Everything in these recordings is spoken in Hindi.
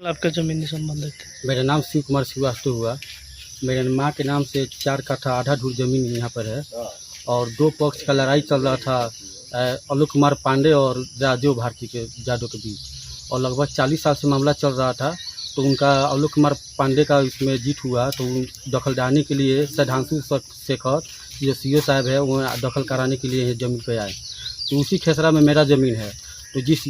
आपका जमीनी संबंधित? मेरा नाम शिव कुमार श्रीवास्तव हुआ। मेरे माँ के नाम से 4 कट्ठा आधा धूर जमीन यहाँ पर है और 2 पक्ष का लड़ाई चल रहा था आलोक कुमार पांडे और राजीव भारती के जादव के बीच और लगभग 40 साल से मामला चल रहा था। तो उनका आलोक कुमार पांडे का इसमें जीत हुआ तो दखलदानी के लिए सिद्धांशु शेखर जो सीओ साहब है वो दखल कराने के लिए ज़मीन पे आए। तो उसी खेसरा में मेरा ज़मीन है। तो जिस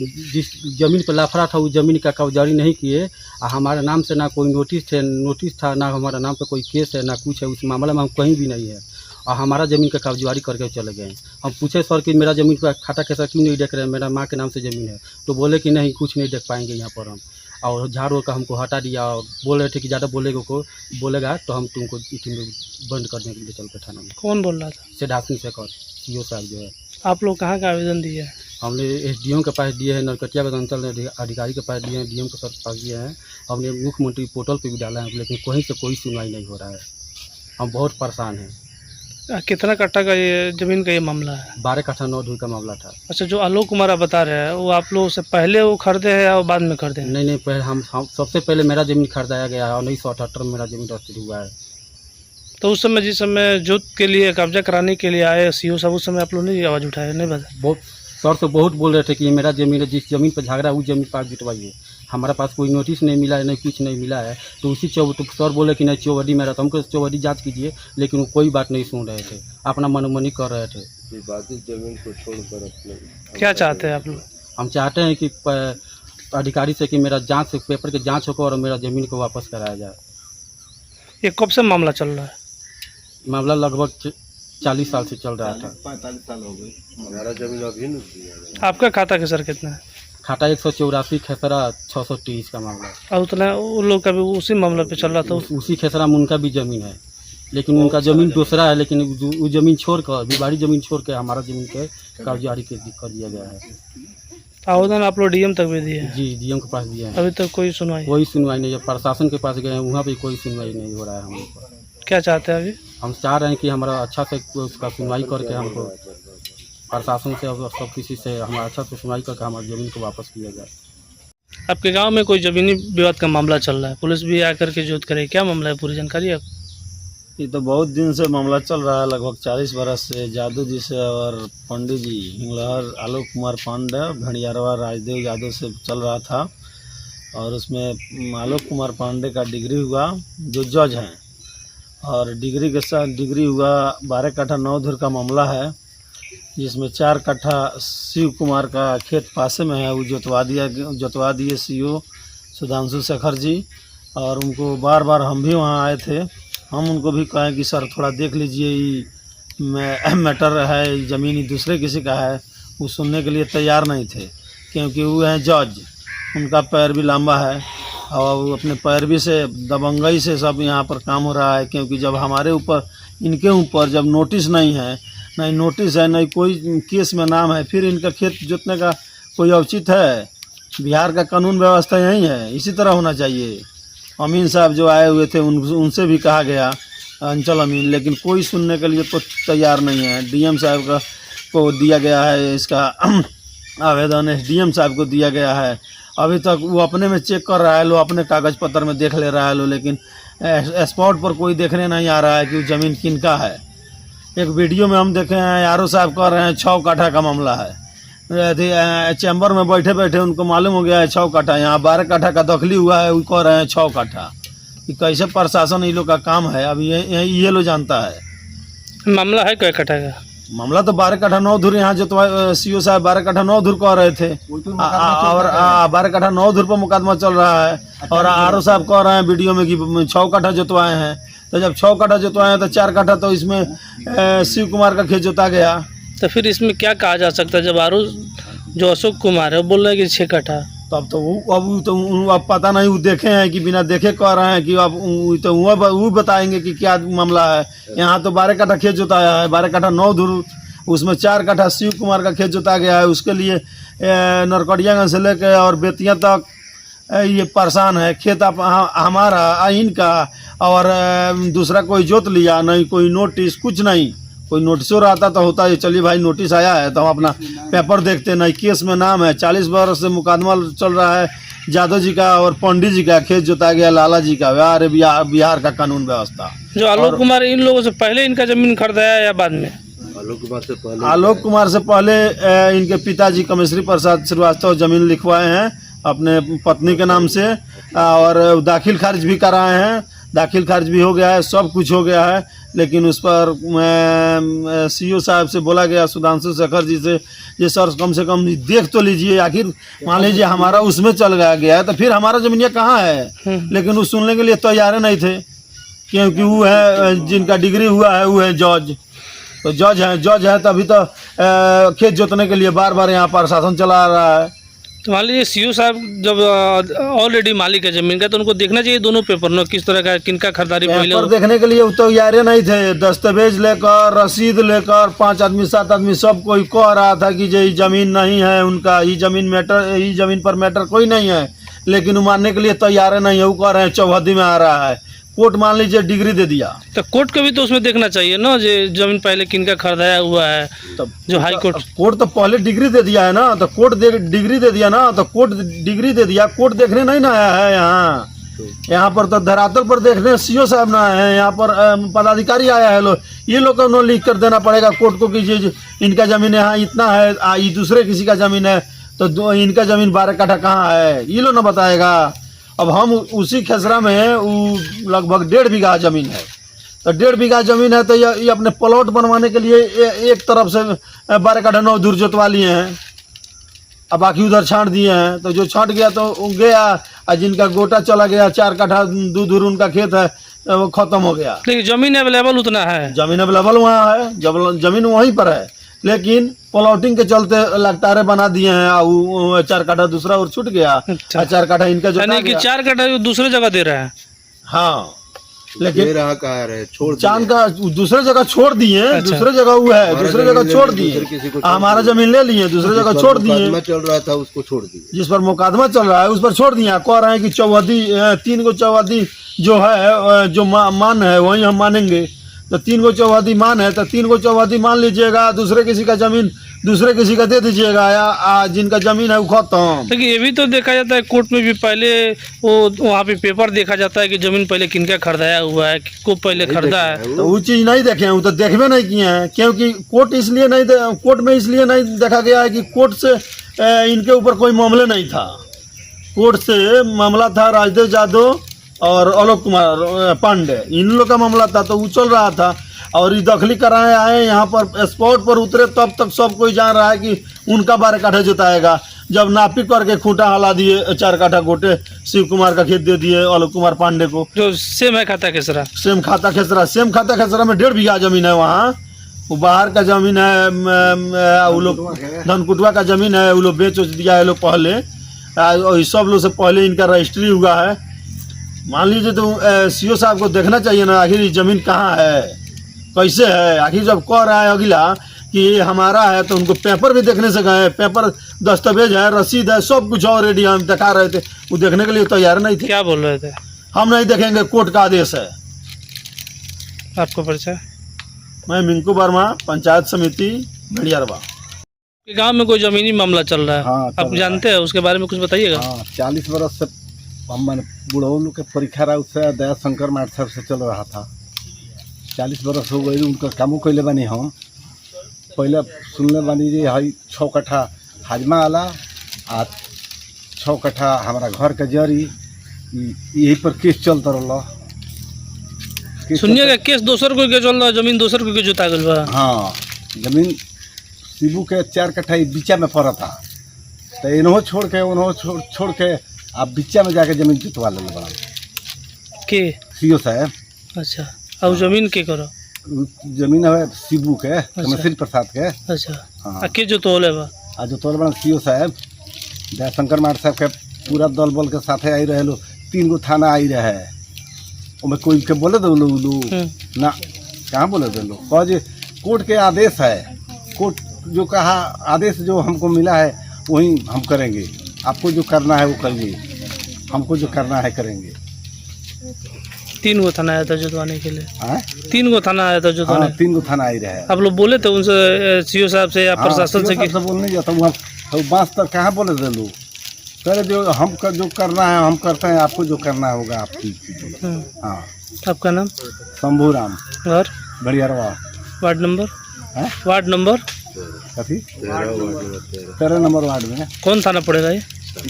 ज़मीन पर लाफड़ा था उस ज़मीन का कब्जारी नहीं किए। हमारे नाम से ना कोई नोटिस था ना हमारा नाम पे कोई केस है ना कुछ है। उस मामले में हम कहीं भी नहीं है और हमारा ज़मीन का कब्जारी करके चले गए। हम पूछे सर कि मेरा ज़मीन का खाता कैसा क्यों नहीं देख रहे हैं, मेरा माँ के नाम से ज़मीन है। तो बोले कि नहीं कुछ नहीं देख पाएंगे यहाँ पर हम। और झाड़ का हमको हटा दिया और बोल रहे थे कि ज़्यादा बोलेगा तो हम तुमको बंद करने के लिए चलते थाना में। कौन बोल रहा था? सिद्धांशु शेखर सीओ साहब जो है। आप लोग कहाँ का आवेदन दिए हैं? हमने SDO के पास दिए हैं, नरकटियागंज अंचल अधिकारी के पास दिए हैं, DM के सर पास दिए हैं। हमने मुख्यमंत्री पोर्टल पे भी डाला है लेकिन कहीं से कोई सुनवाई नहीं हो रहा है। हम बहुत परेशान हैं। कितना कट्टा का ये ज़मीन का ये मामला है? 12 कट्ठा 9 धूर का मामला था। अच्छा, जो आलोक कुमार आप बता रहे हैं वो आप लोगों से पहले वो खरीदे हैं या बाद में खरीदे? नहीं पहले हम सबसे पहले मेरा ज़मीन खरीदाया गया है। 1978 में मेरा ज़मीन रजिस्ट्री हुआ है। तो उस समय जिस समय जुत के लिए कब्जा कराने के लिए आए सीओ साहब उस समय आप लोग नहीं आवाज़ उठाए? नहीं बता? बहुत सर से बहुत बोल रहे थे कि ये मेरा ज़मीन है, जिस ज़मीन पर झगड़ा उस ज़मीन पर जुटवाइए। हमारे पास कोई नोटिस नहीं मिला है, नहीं कुछ नहीं मिला है। तो उसी तो सर बोले कि नहीं चौवडी मेरा, तो हमको चौवडी जांच कीजिए लेकिन वो कोई बात नहीं सुन रहे थे, अपना मनोमनी कर रहे थे। विवादित जमीन को छोड़कर अपने क्या चाहते हैं आप लोग? हम चाहते हैं कि अधिकारी से कि मेरा जांच पेपर के जांच होकर और मेरा ज़मीन को वापस कराया जाए। ये कब से मामला चल रहा है? मामला लगभग 40 साल से चल रहा था। 45 साल हो गए। हमारा जमीन अभी नहीं दिया गया। आपका खाता के सर कितना है? खाता 184 खेसरा 623 का मामला है। और उतना उन लोग का भी उसी मामला पे चल रहा था? उसी खेसरा में उनका भी ज़मीन है लेकिन उनका ज़मीन दूसरा है। लेकिन वो ज़मीन छोड़कर विवाड़ी ज़मीन छोड़ के हमारा ज़मीन के कब्जारी कर दिया गया है। आवेदन आप लोग DM तक भी दिए हैं? जी DM के पास दिए हैं। अभी तक कोई सुनवाई नहीं। जब प्रशासन के पास गए हैं वहाँ भी कोई सुनवाई नहीं हो रहा है। हम लोग को क्या चाहते हैं अभी? हम चाह रहे हैं कि हमारा अच्छा से उसका सुनवाई करके हमको प्रशासन से और सब किसी से हमारा अच्छा से सुनवाई करके हमारी ज़मीन को वापस किया जाए। आपके गांव में कोई ज़मीनी विवाद का मामला चल रहा है, पुलिस भी आकर के जोत करे, क्या मामला है पूरी जानकारी है? ये तो बहुत दिन से मामला चल रहा है, लगभग 40 बरस से जादव जी से और पंडित जी हिंगलहर आलोक कुमार पांडे भंडियारवा राजदेव यादव से चल रहा था। और उसमें आलोक कुमार पांडे का डिग्री हुआ जो जज हैं और डिग्री के साथ डिग्री हुआ 12 कट्ठा 9 धूर का मामला है जिसमें 4 कट्ठा शिव कुमार का खेत पासे में है, वो जोतवा दिए सीओ सुधांशु शेखर जी। और उनको बार बार हम भी वहाँ आए थे, हम उनको भी कहें कि सर थोड़ा देख लीजिए ये मैटर है, ज़मीन दूसरे किसी का है। वो सुनने के लिए तैयार नहीं थे क्योंकि वो हैं जज, उनका पैर भी लंबा है और वो अपने पैरवी से दबंगई से सब यहाँ पर काम हो रहा है। क्योंकि जब हमारे ऊपर इनके ऊपर जब नोटिस नहीं है, नहीं नोटिस है, नहीं कोई केस में नाम है, फिर इनका खेत जोतने का कोई औचित है? बिहार का कानून व्यवस्था यही है, इसी तरह होना चाहिए। अमीन साहब जो आए हुए थे उनसे भी कहा गया अंचल अमीन, लेकिन कोई सुनने के लिए तो तैयार नहीं है। DM साहब को दिया गया है इसका आवेदन, SDM साहब को दिया गया है। अभी तक वो अपने में चेक कर रहा है, लो अपने कागज़ पत्र में देख ले रहा है लो, लेकिन स्पॉट पर कोई देखने नहीं आ रहा है कि ज़मीन किनका है। एक वीडियो में हम देखे हैं यारो साहब कह रहे हैं 6 कट्ठा का मामला है। चैम्बर में बैठे बैठे उनको मालूम हो गया है 6 कट्ठा, यहाँ 12 कट्ठा का दखली हुआ है, वो कह रहे हैं 6 कट्ठा। ये कैसे प्रशासन ये लोग का काम है, अब ये लोग जानता है। मामला है कै कट्ठा का? मामला तो 12 कट्ठा 9 धूर यहाँ जोतवा सीओ साहब 12 कट्ठा 9 धूर कह रहे थे और 12 कट्ठा 9 धूर पर मुकदमा चल रहा है। और RO साहब कह रहे हैं वीडियो में कि 6 कट्ठा जोतवाए हैं। तो जब 6 कट्ठा जोतवाए हैं तो 4 कट्ठा तो इसमें शिव कुमार का खेत जोता गया। तो फिर इसमें क्या कहा जा सकता है जब आरो जो अशोक कुमार है वो बोल रहे हैं कि 6 कट्ठा? तब तो अब पता नहीं, वो देखे हैं कि बिना देखे कह रहे हैं कि अब तो वो बताएंगे कि क्या मामला है। यहाँ तो 12 कट्ठा खेत जोताया है, 12 कट्ठा 9 धूर, उसमें 4 कट्ठा शिव कुमार का खेत जोता गया है। उसके लिए नरकटियागंज से लेकर और बेतिया तक ये परेशान है। खेत हमारा इनका और दूसरा कोई जोत लिया, नहीं कोई नोटिस, कुछ नहीं। कोई नोटिसो रहता तो होता है चलिए भाई नोटिस आया है तो हम अपना पेपर देखते, नहीं केस में नाम है। 40 वर्ष से मुकदमा चल रहा है जादव जी का और पंडित जी का खेत जोता गया, लाला जी का। यार बिहार का कानून व्यवस्था। जो आलोक कुमार इन लोगों से पहले इनका जमीन खरीदाया या बाद में? आलोक कुमार से पहले इनके पिताजी कमेश्वरी प्रसाद श्रीवास्तव जमीन लिखवाए हैं अपने पत्नी के नाम से, और दाखिल खारिज भी कराए हैं। दाखिल खारिज भी हो गया है, सब कुछ हो गया है। लेकिन उस पर सीओ साहब से बोला गया, सुधांशु शेखर जी से, ये सर कम से कम देख तो लीजिए, आखिर मान लीजिए हमारा उसमें चल गया है तो फिर हमारा जमीन कहाँ है। लेकिन वो सुनने के लिए तैयार नहीं थे, क्योंकि वो है जिनका डिग्री हुआ है वो है जज। तो जज है तभी तो खेत जोतने के लिए बार बार यहाँ प्रशासन चला रहा है। तो मान लीजिए सीओ साहब जब ऑलरेडी मालिक है जमीन का, तो उनको देखना चाहिए दोनों पेपर न किस तरह का किनका खरीदारी पहले पेपर देखने के लिए तो यार नहीं थे। दस्तावेज लेकर, रसीद लेकर 5 आदमी 7 आदमी सब कोई कह रहा था कि ये जमीन नहीं है उनका, ये जमीन पर मैटर कोई नहीं है। लेकिन वो मानने के लिए तैयार नहीं है। वो कह रहे हैं चौहद्दी में आ रहा है। कोर्ट मान लीजिए डिग्री दे दिया, तो कोर्ट को भी तो उसमें देखना चाहिए ना, जो जमीन पहले किनका खरीदाया हुआ है। तब जो हाई कोर्ट तो पहले डिग्री दे दिया है ना, तो कोर्ट डिग्री दे दिया ना, तो कोर्ट डिग्री दे दिया। कोर्ट देखने नहीं ना आया है यहाँ पर तो धरातल पर देखने सीओ साहब ना आए हैं। यहाँ पर पदाधिकारी आया है। ये लोग को लिख कर देना पड़ेगा कोर्ट को कि इनका जमीन यहाँ इतना है, ये दूसरे किसी का जमीन है, तो इनका जमीन 12 कट्ठा कहाँ है, ये लोग ना बताएगा। अब हम उसी खेसरा में लगभग 1.5 बीघा जमीन है, तो 1.5 बीघा जमीन है, तो ये अपने प्लॉट बनवाने के लिए एक तरफ से 12 कट्ठा 9 दूर जोतवा लिए हैं, अब बाकी उधर छांट दिए हैं। तो जो छांट गया तो गया, और जिनका गोटा चला गया 4 कट्ठा 2 दूर उनका खेत है, वो खत्म हो गया। लेकिन जमीन अवेलेबल उतना है, जमीन अवेलेबल वहाँ है, जमीन वहीं पर है। लेकिन प्लॉटिंग के चलते लगतारे बना दिए हैं, 4 कट्ठा दूसरा और छूट गया। अच्छा। 4 कट्ठा इनका जो यानी कि 4 कट्ठा दूसरे जगह दे रहा है। हाँ, लेकिन दे रहा कहा रहे छोड़ चांद का दूसरे जगह छोड़ दिए। अच्छा। दूसरे जगह वो है, दूसरे जगह छोड़ दिए। हमारा जमीन ले लिए, दूसरे जगह छोड़ दिए। चल रहा था उसको छोड़ दिए, जिस पर मुकदमा चल रहा है उस पर छोड़ दिया। कह रहे हैं कि चौहद्दी 3 गो चौहद्दी जो है, जो मान है वही हम मानेंगे। तो 3 गो चौहद्दी मान है, तो 3 गो चौहद्दी मान लीजिएगा, दूसरे किसी का जमीन दूसरे किसी का दे दीजिएगा, या जिनका जमीन है वो खत्म। लेकिन ये भी तो देखा जाता है कोर्ट में भी, पहले वो वहाँ पे पेपर देखा जाता है कि जमीन पहले किनका खरीदाया हुआ है, किसको पहले खरीदा है। तो वो चीज़ नहीं देखे हैं, वो तो देखबे नहीं किए हैं। क्योंकि कोर्ट में इसलिए नहीं देखा गया है कि कोर्ट से इनके ऊपर कोई मामला नहीं था। कोर्ट से मामला था राजदेव यादव और आलोक कुमार पांडे, इन लोग का मामला था, तो वो चल रहा था। और ये दखली कराए आए यहाँ पर, स्पॉट पर उतरे, तब तक सब कोई जान रहा है कि उनका 12 कट्ठा जोताएगा। जब नापी करके खूंटा हला दिए, 4 कट्ठा गोटे शिव कुमार का खेत दे दिए आलोक कुमार पांडे को, जो सेम है खाता खेसरा। सेम खाता खेसरा में 1.5 बीघा जमीन है। वहाँ वो बाहर का जमीन है, वो लोग धनकुटवा का जमीन है, वो लोग बेच दिया है लोग पहले, और सब लोग से पहले इनका रजिस्ट्री हुआ है। मान लीजिए तो सीओ साहब को देखना चाहिए ना, आखिर जमीन कहाँ है, कैसे है। आखिर जब कह रहा है अगला कि ये हमारा है, तो उनको पेपर भी देखने से गए, पेपर दस्तावेज है, रसीद है, सब कुछ ऑलरेडी हम दिखा रहे थे, वो देखने के लिए तैयार नहीं थे। क्या बोल रहे थे? हम नहीं देखेंगे, कोर्ट का आदेश है। आपको परिचय? मैं मिंकू वर्मा, पंचायत समिति भड़ियारवा। गांव में कोई जमीनी मामला चल रहा है, हाँ, चल आप रहा जानते हैं, उसके बारे में कुछ बताइएगा। हाँ, 40 बरस से हम मैंने बुढ़ऊ के परीक्षा रहा, उससे दया शंकर माट साहब से चल रहा था। 40 बरस हो गई उनका कामों कैले बानी। हम पहले सुनले बानी जे हई 6 कट्ठा हाजमा आला आ 6 कट्ठा हमारा घर के जरी, यही पर केस चलता रहा। सुनिएगा, केस दोसर को के चल रहा, जमीन दोसर को के जोता गल बा। हाँ, जमीन शिबू के 4 कट्ठा बीचा में पड़ा था, तो इन्हों छोड़ के उन्हों छोड़ के आप बीचा में जाके जमीन जुतवा ले बड़ा के सीओ साहब। अच्छा, और जमीन के करो? जमीन है शिबू के, कमेश्वरी प्रसाद के। अच्छा, हाँ। के जो तोले बा? आज जो तोल बड़ा सीओ साहब दयाशंकर माट साहब के पूरा दल बल के साथे आई रहे लो। 3 गो थाना आई रहे, उनमें कोई के बोले दो लो ना, कहाँ बोले दो लो। कह जे कोर्ट के आदेश है, कोर्ट जो कहा आदेश जो हमको मिला है वही हम करेंगे। आपको जो करना है वो करिए, हमको जो करना है करेंगे। 3 गो थाना आया था जुतवाने के लिए? हाँ? 3 गो थाना आया था जुतवाने? हाँ, 3 गो थाना आई रहे। आप लोग बोले थे उनसे, सीओ साहब से या प्रशासन से? बोलने जाता वहाँ बाँस तक कहाँ बोले दे लो, सर जो जो करना है हम करते हैं, आपको जो करना होगा आप कीजिए। हाँ। आपका नाम? शंभू राम, और भड़ियारवा। Ward number? हैं? वार्ड नंबर कथी 13 नंबर वार्ड में कौन थाना पड़ेगा ये?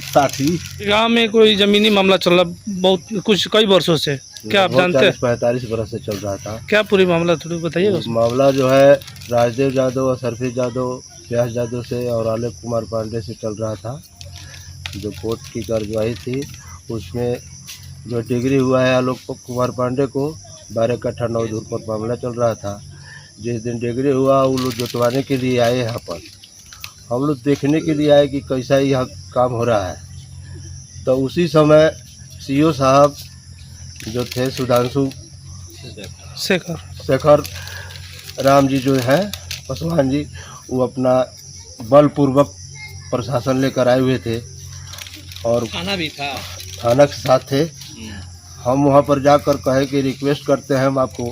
60। गांव में कोई जमीनी मामला चल रहा बहुत कुछ कई वर्षों से, क्या आप जानते हैं? 45 बरस से चल रहा था। क्या पूरी मामला थोड़ी बताइएगा उसमें। मामला जो है राजदेव यादव और सरफी यादव, प्यास यादव से और आलोक कुमार पांडे से चल रहा था। जो कोर्ट की कार्यवाही थी उसमें जो डिग्री हुआ है आलोक कुमार पांडे को 12 कट्ठा 9 धूर पर मामला चल रहा था। जिस दिन डिग्री हुआ वो लोग जुटवाने के लिए आए यहाँ पर, हम लोग देखने के लिए आए कि कैसा यहाँ काम हो रहा है। तो उसी समय सीओ साहब जो थे सुधांशु शेखर राम जी जो है पासवान जी, वो अपना बलपूर्वक प्रशासन लेकर आए हुए थे और थाना भी था, थाना के साथ थे। हम वहाँ पर जाकर कहे कि रिक्वेस्ट करते हैं हम आपको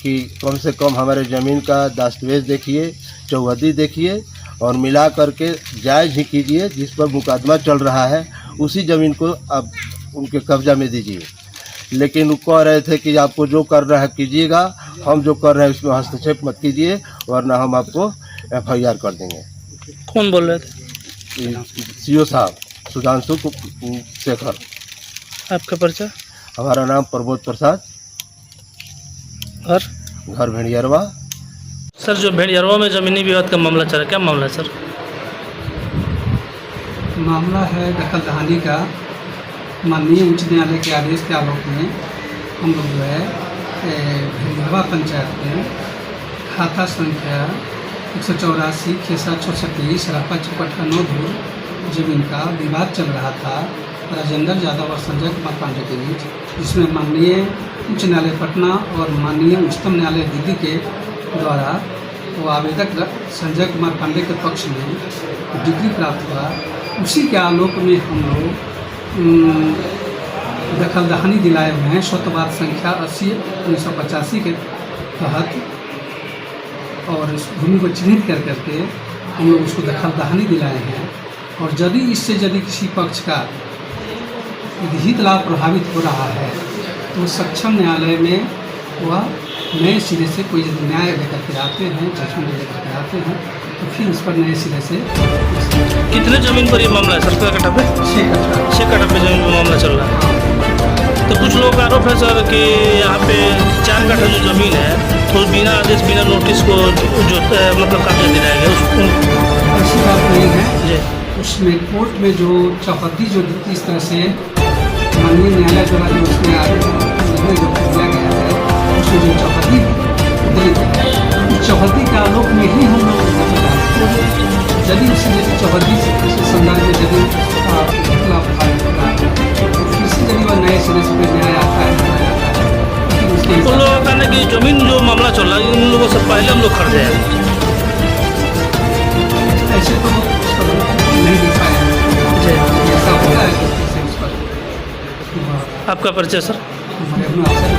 कि कम से कम हमारे ज़मीन का दस्तावेज देखिए, चौहदी देखिए और मिला करके जायज़ ही कीजिए। जिस पर मुकदमा चल रहा है उसी ज़मीन को आप उनके कब्जा में दीजिए। लेकिन वो कह रहे थे कि आपको जो करना है कीजिएगा, हम जो कर रहे हैं उसमें हस्तक्षेप मत कीजिए वरना हम आपको FIR कर देंगे। कौन बोल रहे थे? सीओ साहब सुधांशु शेखर। आपका परिचय? हमारा नाम प्रमोद प्रसाद, और घर भेड़ियरवा। सर जो भेड़ियरवा में ज़मीनी विवाद का मामला चल रहा है, क्या मामला है सर? मामला है दखलदहानी का। माननीय उच्च न्यायालय के आदेश के आलोक में हम लोग जो है भेड़ियरवा पंचायत में खाता संख्या 184 खेसा 630 रापा चौकट्ठा 9 धूर जमीन का विवाद चल रहा था राजेंद्र यादव और संजय कुमार पांडे के बीच, जिसमें माननीय उच्च न्यायालय पटना और माननीय उच्चतम न्यायालय दिल्ली के द्वारा वो आवेदक संजय कुमार पांडे के पक्ष में डिग्री प्राप्त हुआ। उसी के आलोक में हम लोग दखलदहानी दिलाए हुए हैं। स्वतवाद संख्या 80/1985 के तहत और इस भूमि को चिन्हित कर करके हम लोग उसको दखलदहानी दिलाए हैं। और यदि किसी पक्ष का हित लाभ प्रभावित हो रहा है तो सक्षम न्यायालय में वह नए सिरे से कोई यदि न्याय लेकर के आते हैं, जजमेंट लेकर के आते हैं तो फिर उस पर नए सिरे से। कितने ज़मीन पर ये मामला है सर? 6 कट्ठा पे? 6 कट्ठा पे ज़मीन पर मामला चल रहा है। तो कुछ लोग का आरोप है सर कि यहाँ पे 4 कट्ठा जो ज़मीन है तो बिना आदेश बिना नोटिस को जो मतलब कब्जा दिलाया गया उसको। ऐसी बात नहीं है जी। उसमें कोर्ट में जो चौहद्दी जो इस तरह से माननीय न्यायालय द्वारा जो उसमें निर्णय जो दिया गया है उसमें जो चौहद्दी उस चौहद्दी के आलोक में ही हम लोग यदि उसी जैसे चौहद्दी से संदर्भ में यदि खिलाफ तो फिर से यदि वह नए सिरे से न्याय आता है लेकिन उसके उन लोगों का कहना है कि ज़मीन जो मामला चल रहा है उन लोगों से पहले हम लोग खरीदे हैं। ऐसे तो नहीं दिख पाए ऐसा होता है। आपका परिचय सर? हमारे अपना अवसर